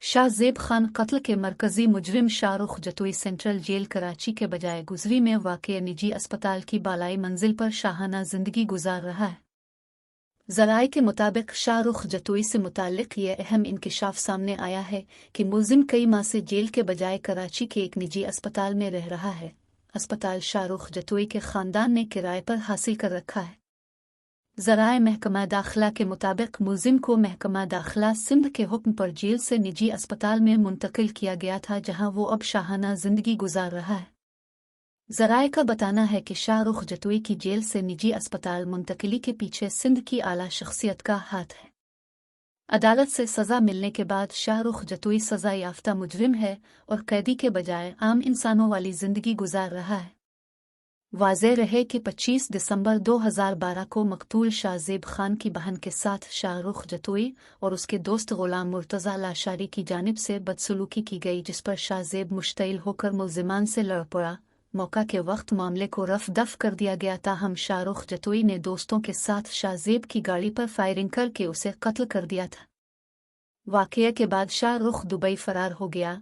شاہ زیب خان قتل کے مرکزی مجرم شاہ رخ جتوئی سینٹرل جیل کراچی کے بجائے گزری میں واقع نجی اسپتال کی بالائی منزل پر شاہانہ زندگی گزار رہا ہے۔ ذرائع کے مطابق شاہ رخ جتوئی سے متعلق یہ اہم انکشاف سامنے آیا ہے کہ ملزم کئی ماہ سے جیل کے بجائے کراچی کے ایک نجی اسپتال میں رہ رہا ہے۔ اسپتال شاہ رخ جتوئی کے خاندان نے کرائے پر حاصل کر رکھا ہے۔ ذرائع محکمہ داخلہ کے مطابق ملزم کو محکمہ داخلہ سندھ کے حکم پر جیل سے نجی اسپتال میں منتقل کیا گیا تھا، جہاں وہ اب شاہانہ زندگی گزار رہا ہے۔ ذرائع کا بتانا ہے کہ شاہ رخ جتوئی کی جیل سے نجی اسپتال منتقلی کے پیچھے سندھ کی اعلیٰ شخصیت کا ہاتھ ہے۔ عدالت سے سزا ملنے کے بعد شاہ رخ جتوئی سزا یافتہ مجرم ہے اور قیدی کے بجائے عام انسانوں والی زندگی گزار رہا ہے۔ واضح رہے کہ 25 دسمبر 2012 کو مقتول شاہ زیب خان کی بہن کے ساتھ شاہ رخ جتوئی اور اس کے دوست غلام مرتضی لاشاری کی جانب سے بدسلوکی کی گئی، جس پر شاہ زیب مشتعل ہو کر ملزمان سے لڑ پڑا۔ موقع کے وقت معاملے کو رف دفع کر دیا گیا، تاہم شاہ رخ جتوئی نے دوستوں کے ساتھ شاہ زیب کی گاڑی پر فائرنگ کر کے اسے قتل کر دیا تھا۔ واقعے کے بعد شاہ رخ دبئی فرار ہو گیا۔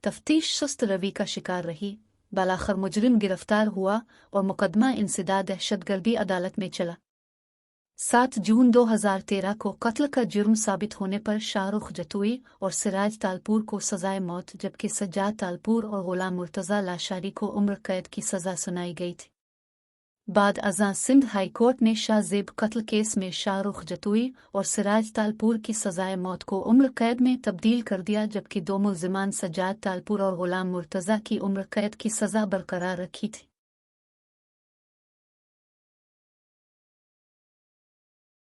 تفتیش سست روی کا شکار رہی۔ بالآخر مجرم گرفتار ہوا اور مقدمہ انسداد دہشت گردی عدالت میں چلا۔ 7 جون 2013 کو قتل کا جرم ثابت ہونے پر شاہ رخ جتوئی اور سراج تالپور کو سزائے موت، جبکہ سجاد تالپور اور غلام مرتضی لاشاری کو عمر قید کی سزا سنائی گئی تھی۔ بعد ازاں سندھ ہائی کورٹ نے شاہ زیب قتل کیس میں شاہ رخ جتوئی اور سراج تالپور کی سزائے موت کو عمر قید میں تبدیل کر دیا، جبکہ دو ملزمان سجاد تالپور اور غلام مرتضی کی عمر قید کی سزا برقرار رکھی تھی۔